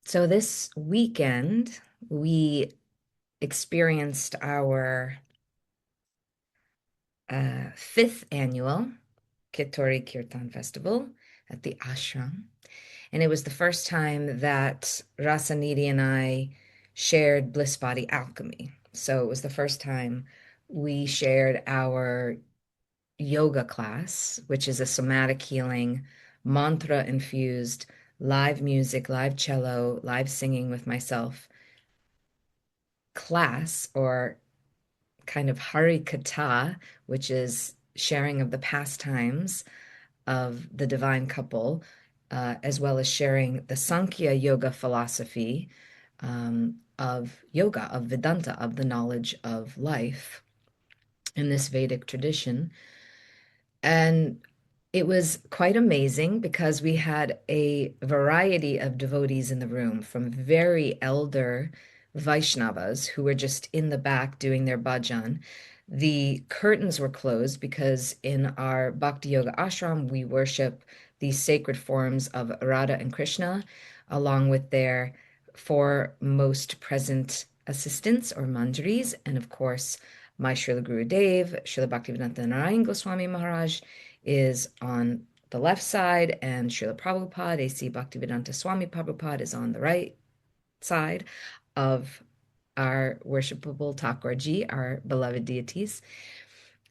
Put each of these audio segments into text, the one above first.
So this weekend, we experienced our fifth annual Kitori Kirtan Festival at the ashram. And it was the first time that Rasaniti and I shared Bliss Body Alchemy. So it was the first time we shared our yoga class, which is a somatic healing, mantra infused, live music, live cello, live singing with myself class or kind of harikatha, which is sharing of the pastimes of the divine couple, as well as sharing the Sankhya yoga philosophy of yoga, of Vedanta, of the knowledge of life in this Vedic tradition. And it was quite amazing because we had a variety of devotees in the room, from very elder Vaishnavas who were just in the back doing their bhajan. The curtains were closed because in our Bhakti Yoga ashram, we worship these sacred forms of Radha and Krishna, along with their four most present assistants or manjaris, and of course, my Srila Gurudev, Srila Bhaktivedanta Narayan Goswami Maharaj, is on the left side, and Srila Prabhupada, A.C. Bhaktivedanta Swami Prabhupada, is on the right side of our worshipable Thakurji, our beloved deities.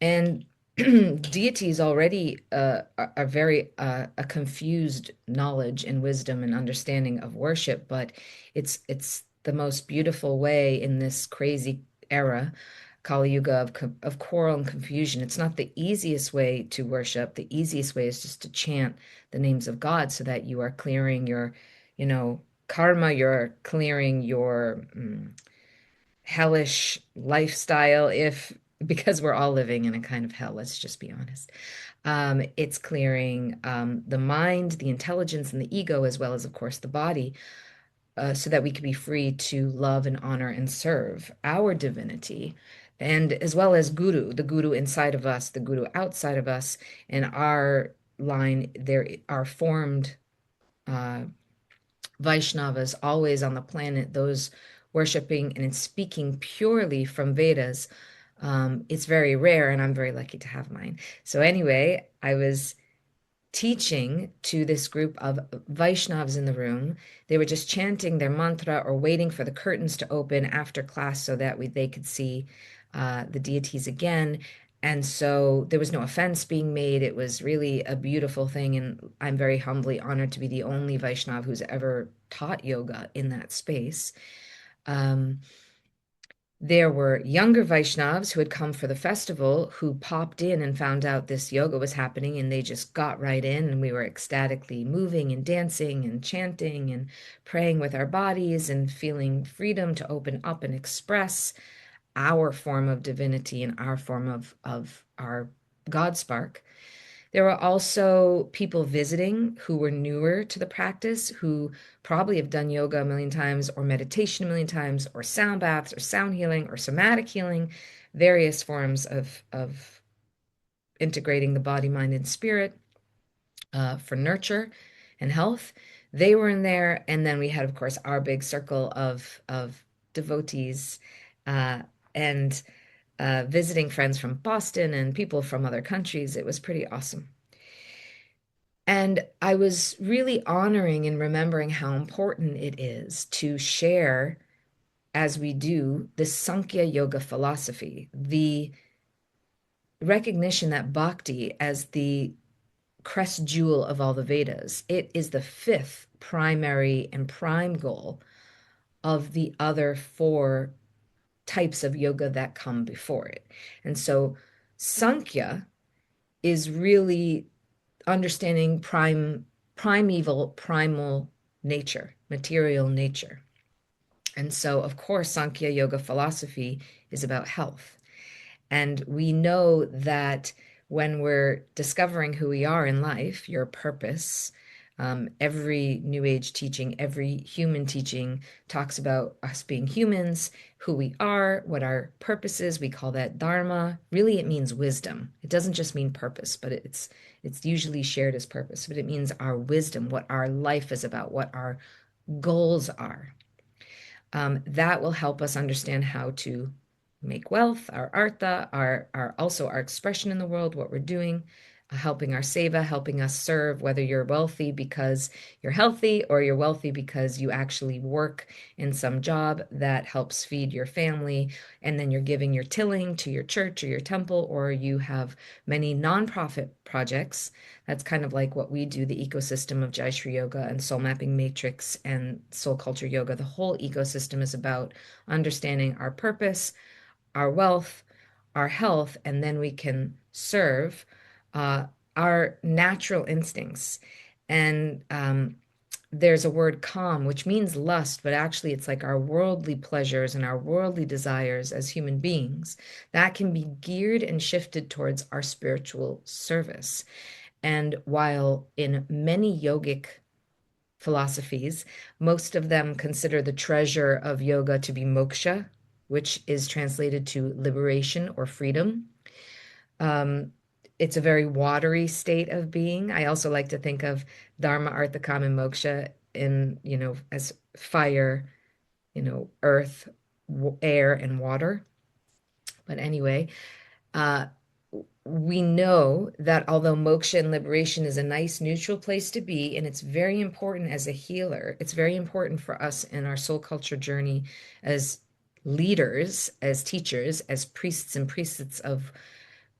And deities already are very a confused knowledge and wisdom and understanding of worship, but it's the most beautiful way in this crazy era, Kali Yuga of quarrel and confusion. It's not the easiest way to worship. The easiest way is just to chant the names of God so that you are clearing your, karma, you're clearing your hellish lifestyle, if because we're all living in a kind of hell, let's just be honest. It's clearing the mind, the intelligence, and the ego, as well as, of course, the body, so that we can be free to love and honor and serve our divinity, and as well as Guru, the Guru inside of us, the Guru outside of us. In our line, there are formed uh, Vaishnavas always on the planet, those worshiping and speaking purely from Vedas. It's very rare, and I'm very lucky to have mine. So, anyway, I was teaching to this group of Vaishnavas in the room. They were just chanting their mantra or waiting for the curtains to open after class so that they could see the deities again. And so there was no offense being made. It was really a beautiful thing. And I'm very humbly honored to be the only Vaishnav who's ever taught yoga in that space. Um, there were younger Vaishnavs who had come for the festival who popped in and found out this yoga was happening, and they just got right in, and we were ecstatically moving and dancing and chanting and praying with our bodies and feeling freedom to open up and express our form of divinity and our form of our God spark. There were also people visiting who were newer to the practice, who probably have done yoga a million times, or meditation a million times, or sound baths, or sound healing, or somatic healing, various forms of integrating the body, mind, and spirit for nurture and health. They were in there, and then we had, of course, our big circle of devotees uh, and visiting friends from Boston and people from other countries. It was pretty awesome. And I was really honoring and remembering how important it is to share, as we do, the Sankhya yoga philosophy, the recognition that bhakti, as the crest jewel of all the Vedas, it is the fifth primary and prime goal of the other four types of yoga that come before it. And so Sankhya is really understanding primeval, primal nature, material nature. And so, of course, Sankhya yoga philosophy is about health. And we know that when we're discovering who we are in life, your purpose, every New Age teaching, every human teaching talks about us being humans, who we are, what our purpose is. We call that Dharma. Really, it means wisdom. It doesn't just mean purpose, but it's usually shared as purpose, but it means our wisdom, what our life is about, what our goals are. That will help us understand how to make wealth, our artha, our also our expression in the world, what we're doing, helping our seva, helping us serve, whether you're wealthy because you're healthy or you're wealthy because you actually work in some job that helps feed your family, and then you're giving your tilling to your church or your temple, or you have many nonprofit projects. That's kind of like what we do, the ecosystem of Jaishree Yoga and Soul Mapping Matrix and Soul Culture Yoga. The whole ecosystem is about understanding our purpose, our wealth, our health, and then we can serve uh, our natural instincts. And there's a word calm, which means lust, but actually it's like our worldly pleasures and our worldly desires as human beings that can be geared and shifted towards our spiritual service. And while in many yogic philosophies, most of them consider the treasure of yoga to be moksha, which is translated to liberation or freedom. Um, it's a very watery state of being. I also like to think of Dharma, Artha, Kama, and Moksha in, as fire, earth, air, and water. But anyway, uh, we know that although moksha and liberation is a nice neutral place to be, and it's very important as a healer, it's very important for us in our soul culture journey as leaders, as teachers, as priests and priestesses of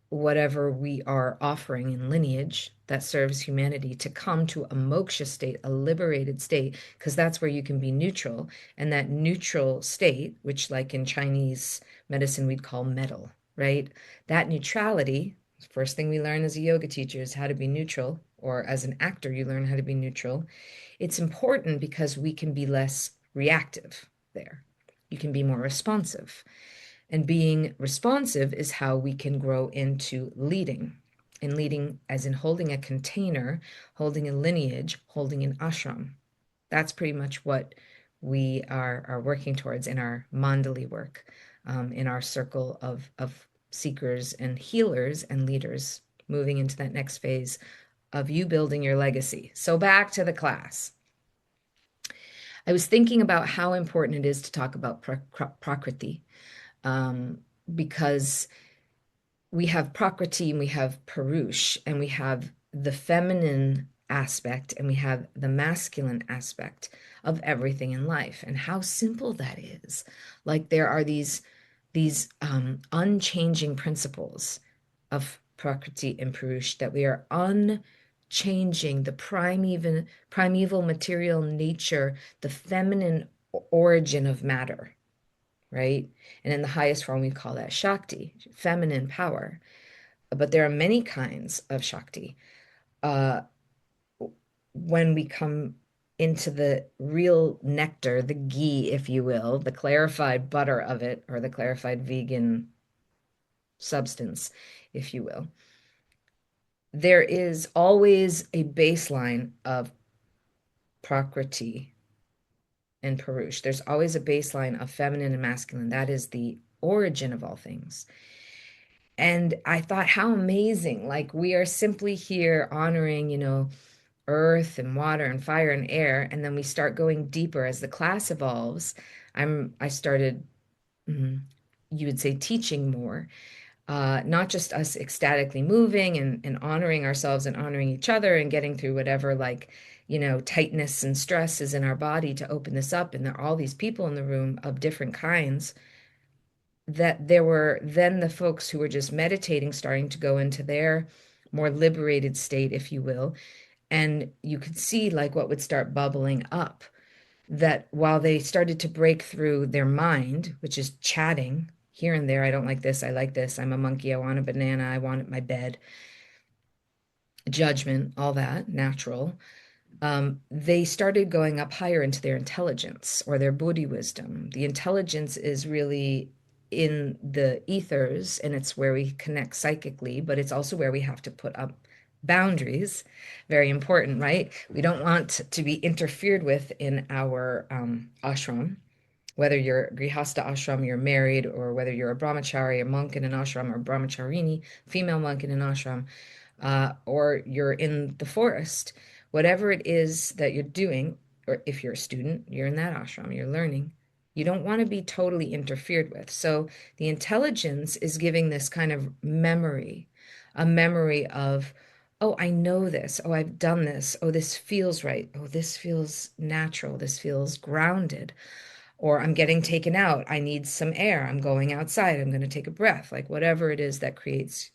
whatever we are offering in lineage that serves humanity, to come to a moksha state, a liberated state, because that's where you can be neutral. And that neutral state, which like in Chinese medicine we'd call metal, right? That neutrality, first thing we learn as a yoga teacher is how to be neutral, or as an actor, you learn how to be neutral. It's important because we can be less reactive there. You can be more responsive. And being responsive is how we can grow into leading. And leading, as in holding a container, holding a lineage, holding an ashram. That's pretty much what we are working towards in our mandali work, in our circle of seekers and healers and leaders, moving into that next phase of you building your legacy. So back to the class. I was thinking about how important it is to talk about prakriti, um, because we have Prakriti and we have Purush, and we have the feminine aspect and we have the masculine aspect of everything in life, and how simple that is. Like there are these unchanging principles of Prakriti and Purush that we are unchanging, the primeval material nature, the feminine origin of matter, right? And in the highest form, we call that Shakti, feminine power. But there are many kinds of Shakti. Uh, when we come into the real nectar, the ghee, if you will, the clarified butter of it, or the clarified vegan substance, if you will, there is always a baseline of Prakriti and Purush. There's always a baseline of feminine and masculine. That is the origin of all things. And I thought, how amazing. Like, we are simply here honoring, earth and water and fire and air. And then we start going deeper as the class evolves. I started, mm, you would say, teaching more, not just us ecstatically moving and honoring ourselves and honoring each other and getting through whatever, like, tightness and stress is in our body to open this up. And there are all these people in the room of different kinds, that there were then the folks who were just meditating, starting to go into their more liberated state, if you will. And you could see like what would start bubbling up, that while they started to break through their mind, which is chatting here and there, I don't like this, I like this, I'm a monkey, I want a banana, I want my bed, judgment, all that, natural. They started going up higher into their intelligence or their Buddhi wisdom. The intelligence is really in the ethers, and it's where we connect psychically, but it's also where we have to put up boundaries. Very important, right? We don't want to be interfered with in our ashram, whether you're grihasta ashram, you're married, or whether you're a brahmachari, a monk in an ashram, or brahmacharini, female monk in an ashram, or you're in the forest. Whatever it is that you're doing, or if you're a student, you're in that ashram, you're learning. You don't want to be totally interfered with. So the intelligence is giving this kind of memory, a memory of, oh, I know this. Oh, I've done this. Oh, this feels right. Oh, this feels natural. This feels grounded. Or I'm getting taken out. I need some air. I'm going outside. I'm going to take a breath. Like whatever it is that creates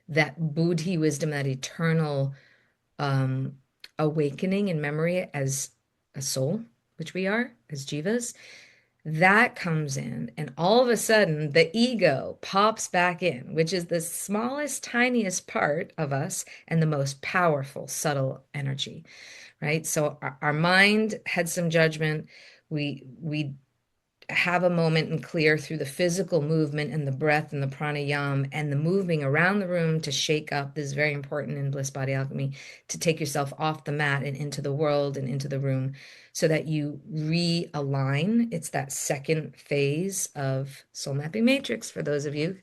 that Buddhi wisdom, that eternal um, awakening in memory as a soul, which we are as jivas, that comes in, and all of a sudden the ego pops back in, which is the smallest, tiniest part of us and the most powerful, subtle energy, right? So our mind had some judgment. We have a moment and clear through the physical movement and the breath and the pranayam and the moving around the room to shake up. This is very important in Bliss Body Alchemy, to take yourself off the mat and into the world and into the room so that you realign. It's that second phase of Soul Mapping Matrix for those of you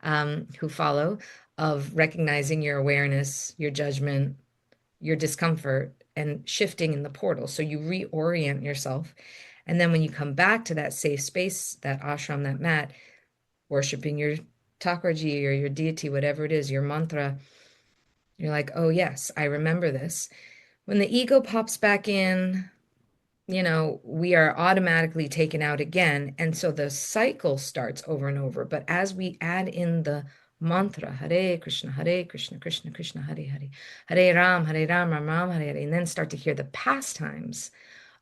who follow, of recognizing your awareness, your judgment, your discomfort, and shifting in the portal. So you reorient yourself. And then when you come back to that safe space, that ashram, that mat, worshiping your Thakurji or your deity, whatever it is, your mantra, you're like, oh, yes, I remember this. When the ego pops back in, we are automatically taken out again. And so the cycle starts over and over. But as we add in the mantra, Hare Krishna, Krishna Krishna, Hare Hare, Hare Ram, Ram Ram, Hare Hare, and then start to hear the pastimes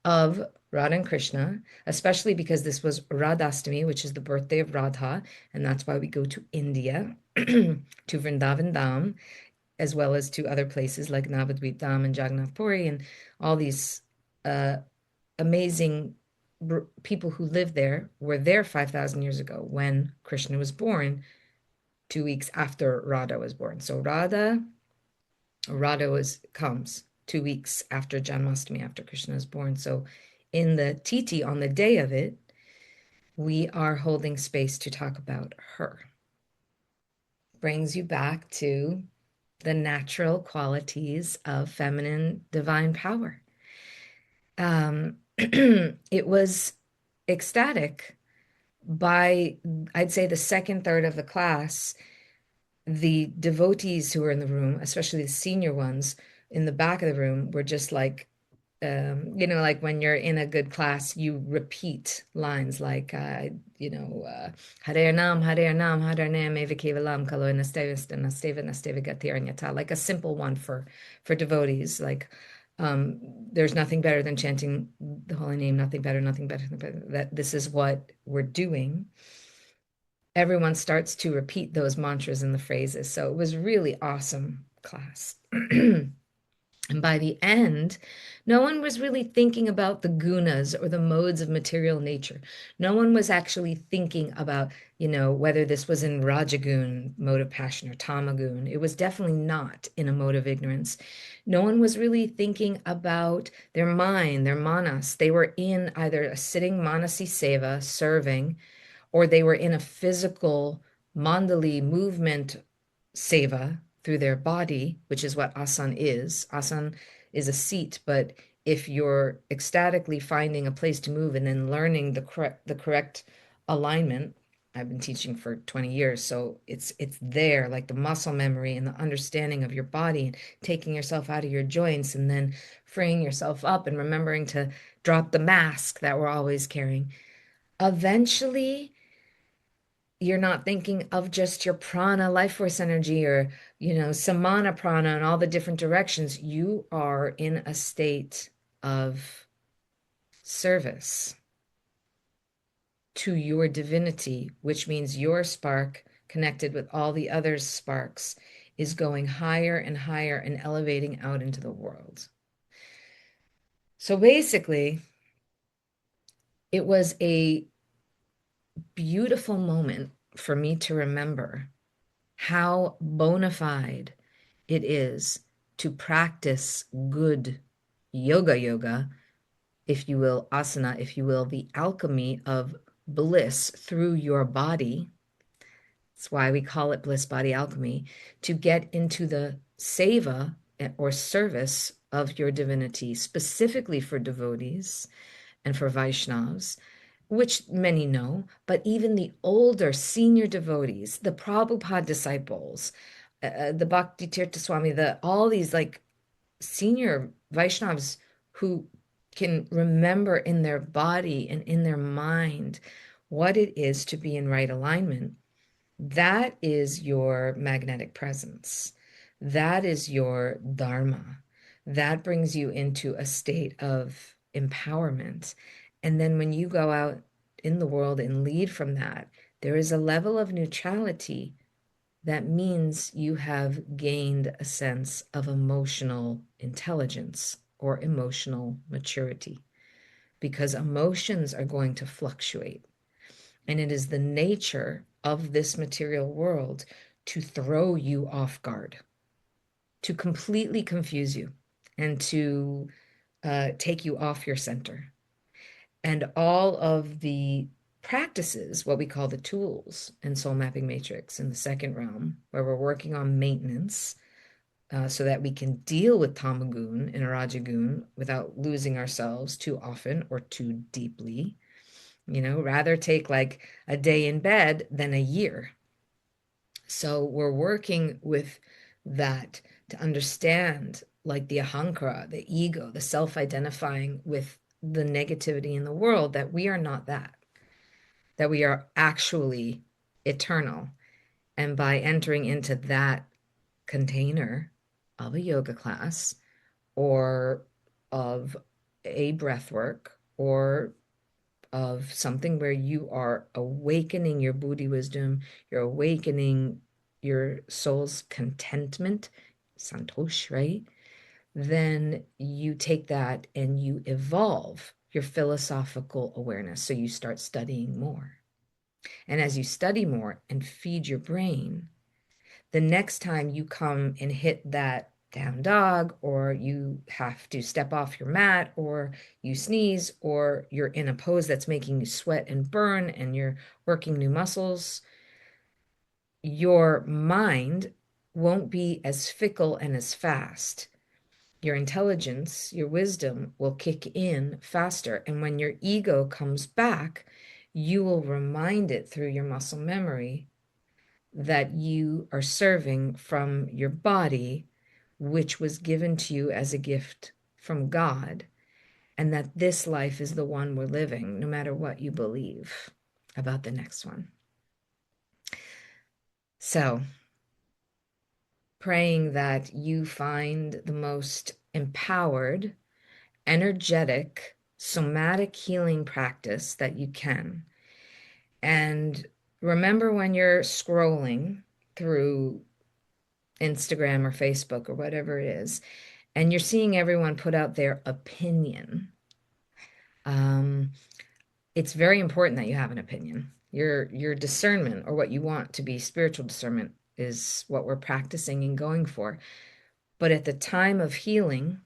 of Radha and Krishna, especially because this was Radhastami, which is the birthday of Radha, and that's why we go to India, to Vrindavan Dham, as well as to other places like Navadvip Dham and Jagannath Puri, and all these uh, amazing people who lived there were there 5,000 years ago when Krishna was born, 2 weeks after Radha was born. So Radha comes 2 weeks after Janmashtami, after Krishna is born. So in the Titi, on the day of it, we are holding space to talk about her. Brings you back to the natural qualities of feminine divine power. It was ecstatic by, I'd say, the second third of the class. The devotees who were in the room, especially the senior ones in the back of the room, were just like, like when you're in a good class, you repeat lines like, Hare Nam, Hare Nam, Hare Nam, Eva Kevalam, Kalo Nasteva Gatir, like a simple one for devotees. Like, there's nothing better than chanting the holy name, nothing better, nothing better. That this is what we're doing. Everyone starts to repeat those mantras and the phrases. So it was really awesome class. And by the end, no one was really thinking about the gunas or the modes of material nature. No one was actually thinking about, whether this was in Rajagun, mode of passion, or Tamagun. It was definitely not in a mode of ignorance. No one was really thinking about their mind, their manas. They were in either a sitting manasi seva, serving, or they were in a physical mandali movement seva through their body, which is what asan is. Asan is a seat, but if you're ecstatically finding a place to move and then learning the correct alignment, I've been teaching for 20 years, so it's there, like the muscle memory and the understanding of your body and taking yourself out of your joints and then freeing yourself up and remembering to drop the mask that we're always carrying. Eventually, you're not thinking of just your prana, life force energy, or, samana prana and all the different directions. You are in a state of service to your divinity, which means your spark connected with all the other sparks is going higher and higher and elevating out into the world. So basically, it was a beautiful moment for me to remember how bona fide it is to practice good yoga, if you will, asana, if you will, the alchemy of bliss through your body. That's why we call it Bliss Body Alchemy, to get into the seva or service of your divinity, specifically for devotees and for Vaishnavas, which many know, but even the older senior devotees, the Prabhupada disciples, the Bhakti Tirtha Swami, all these like senior Vaishnavas who can remember in their body and in their mind what it is to be in right alignment. That is your magnetic presence. That is your Dharma. That brings you into a state of empowerment. And then when you go out in the world and lead from that, there is a level of neutrality that means you have gained a sense of emotional intelligence or emotional maturity, because emotions are going to fluctuate. And it is the nature of this material world to throw you off guard, to completely confuse you, and to take you off your center. And all of the practices, what we call the tools in Soul Mapping Matrix in the second realm, where we're working on maintenance so that we can deal with Tamagun and Rajagun without losing ourselves too often or too deeply. Rather take like a day in bed than a year. So we're working with that to understand like the ahankara, the ego, the self-identifying with the negativity in the world, that we are not that we are actually eternal. And by entering into that container of a yoga class or of a breath work or of something where you are awakening your Buddhi wisdom, you're awakening your soul's contentment, santosh, right? Then you take that and you evolve your philosophical awareness. So you start studying more. And as you study more and feed your brain, the next time you come and hit that down dog, or you have to step off your mat, or you sneeze, or you're in a pose that's making you sweat and burn, and you're working new muscles, your mind won't be as fickle and as fast. Your intelligence, your wisdom will kick in faster. And when your ego comes back, you will remind it through your muscle memory that you are serving from your body, which was given to you as a gift from God, and that this life is the one we're living, no matter what you believe about the next one. So, praying that you find the most empowered, energetic, somatic healing practice that you can. And remember, when you're scrolling through Instagram or Facebook or whatever it is, and you're seeing everyone put out their opinion, um, it's very important that you have an opinion. Your discernment, or what you want to be spiritual discernment, is what we're practicing and going for. But at the time of healing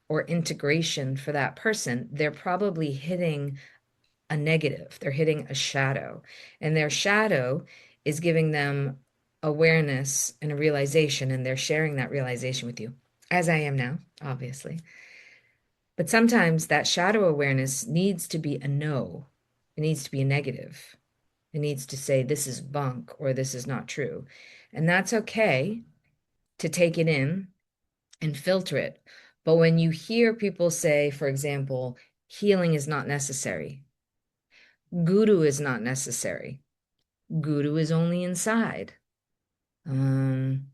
or integration for that person, they're probably hitting a negative. They're hitting a shadow, and their shadow is giving them awareness and a realization, and they're sharing that realization with you, as I am now, obviously. But sometimes that shadow awareness needs to be a no. It needs to be a negative. It needs to say, this is bunk, or this is not true. And that's okay to take it in and filter it. But when you hear people say, for example, healing is not necessary, guru is not necessary, guru is only inside. Um,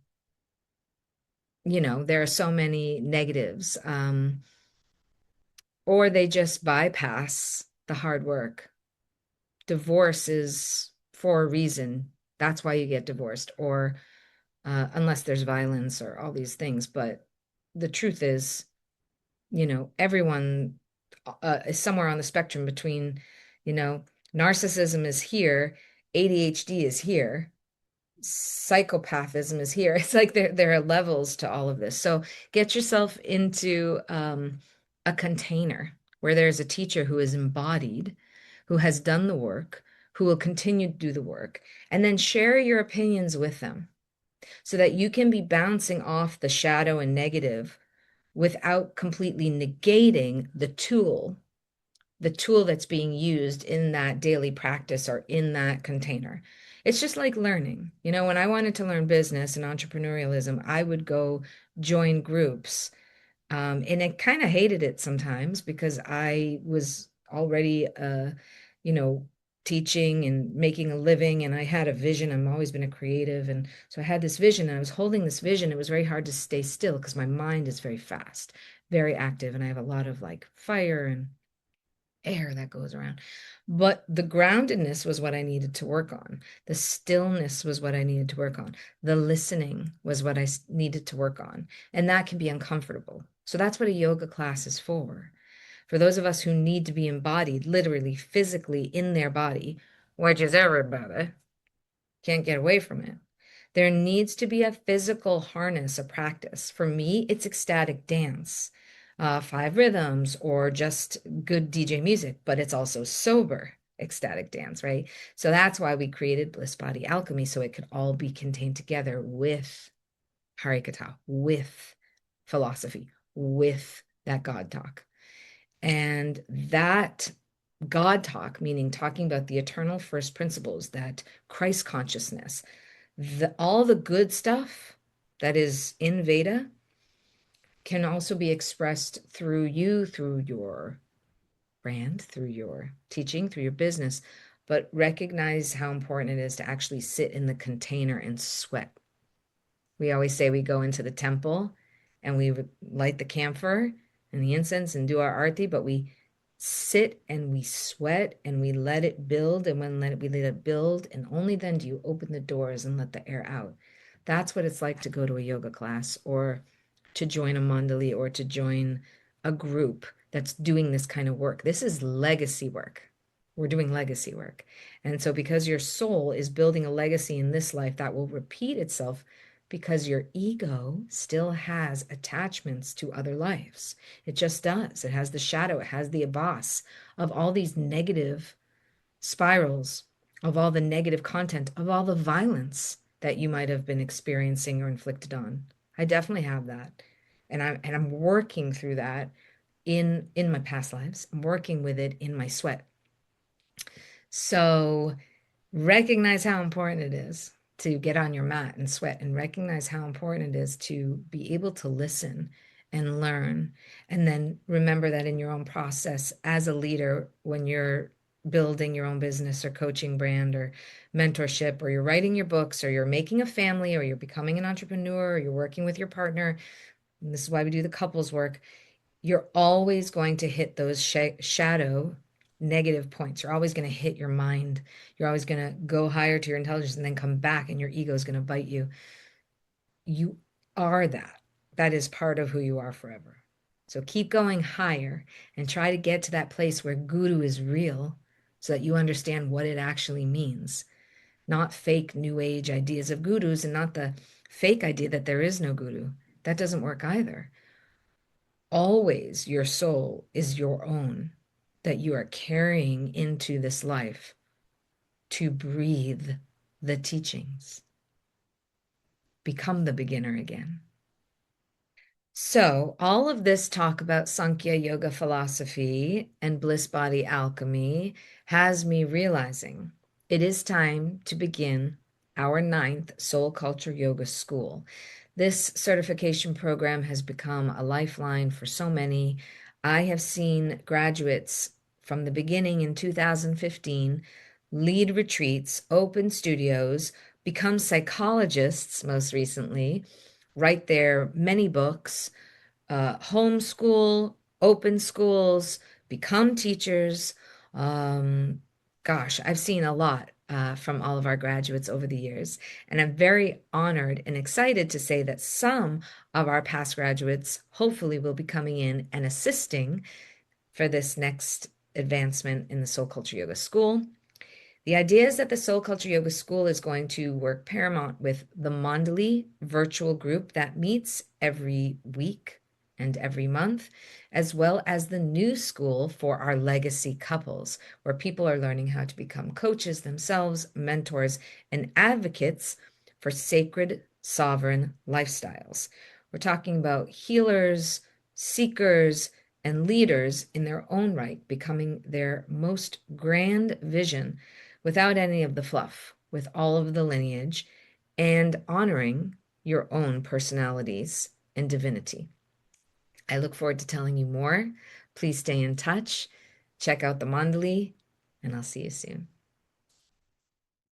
there are so many negatives. Or they just bypass the hard work. Divorce is for a reason. That's why you get divorced, or unless there's violence or all these things. But the truth is, everyone is somewhere on the spectrum between, narcissism is here, ADHD is here, psychopathism is here. It's like there are levels to all of this. So get yourself into a container where there's a teacher who is embodied, who has done the work, who will continue to do the work, and then share your opinions with them. so that you can be bouncing off the shadow and negative without completely negating the tool that's being used in that daily practice or in that container. It's just like learning. You know, when I wanted to learn business and entrepreneurialism, I would go join groups. And I kind of hated it sometimes because I was already, you know, teaching and making a living, and I had a vision. I've always been a creative. And so I had this vision, and I was holding this vision. It was very hard to stay still because my mind is very fast, very active, and I have a lot of like fire and air that goes around. But the groundedness was what I needed to work on. The stillness was what I needed to work on. The listening was what I needed to work on. And that can be uncomfortable. So that's what a yoga class is for. For those of us who need to be embodied, literally, physically in their body, which is everybody, can't get away from it. There needs to be a physical harness, a practice. For me, it's ecstatic dance, five rhythms, or just good DJ music, but it's also sober ecstatic dance, right? So that's why we created Bliss Body Alchemy, so it could all be contained together with Harikata, with philosophy, with that God talk. And that God talk, meaning talking about the eternal first principles, that Christ consciousness, all the good stuff that is in Veda can also be expressed through you, through your brand, through your teaching, through your business. But recognize how important it is to actually sit in the container and sweat. We always say we go into the temple and we light the camphor and the incense and do our arti, but we sit and we sweat and we let it build. And we let it build, and only then do you open the doors and let the air out. That's what it's like to go to a yoga class or to join a mandali or to join a group that's doing this kind of work. This is legacy work. We're doing legacy work. And so, because your soul is building a legacy in this life that will repeat itself, because your ego still has attachments to other lives. It just does. It has the shadow, it has the abbas of all these negative spirals, of all the negative content, of all the violence that you might have been experiencing or inflicted on. I definitely have that. And I'm working through that in my past lives. I'm working with it in my sweat. So recognize how important it is to get on your mat and sweat, and recognize how important it is to be able to listen and learn. And then remember that in your own process as a leader, when you're building your own business or coaching brand or mentorship, or you're writing your books, or you're making a family, or you're becoming an entrepreneur, or you're working with your partner, and this is why we do the couples work, you're always going to hit those shadow negative points. You're always going to hit your mind. You're always going to go higher to your intelligence and then come back, and your ego is going to bite you. You are that. That is part of who you are forever. So keep going higher and try to get to that place where guru is real, so that you understand what it actually means. Not fake new age ideas of gurus, and not the fake idea that there is no guru. That doesn't work either. Always your soul is your own, that you are carrying into this life to breathe the teachings. Become the beginner again. So, all of this talk about Sankhya yoga philosophy and bliss body alchemy has me realizing it is time to begin our ninth soul culture yoga school. This certification program has become a lifeline for so many. I have seen graduates from the beginning in 2015 lead retreats, open studios, become psychologists most recently, write their many books, homeschool, open schools, become teachers. Um, Gosh, I've seen a lot from all of our graduates over the years. And I'm very honored and excited to say that some of our past graduates hopefully will be coming in and assisting for this next advancement in the Soul Culture Yoga School. The idea is that the Soul Culture Yoga School is going to work paramount with the Mandali virtual group that meets every week and every month, as well as the new school for our legacy couples, where people are learning how to become coaches themselves, mentors, and advocates for sacred sovereign lifestyles. We're talking about healers, seekers, and leaders in their own right, becoming their most grand vision without any of the fluff, with all of the lineage, and honoring your own personalities and divinity. I look forward to telling you more. Please stay in touch. Check out the Mandali, and I'll see you soon.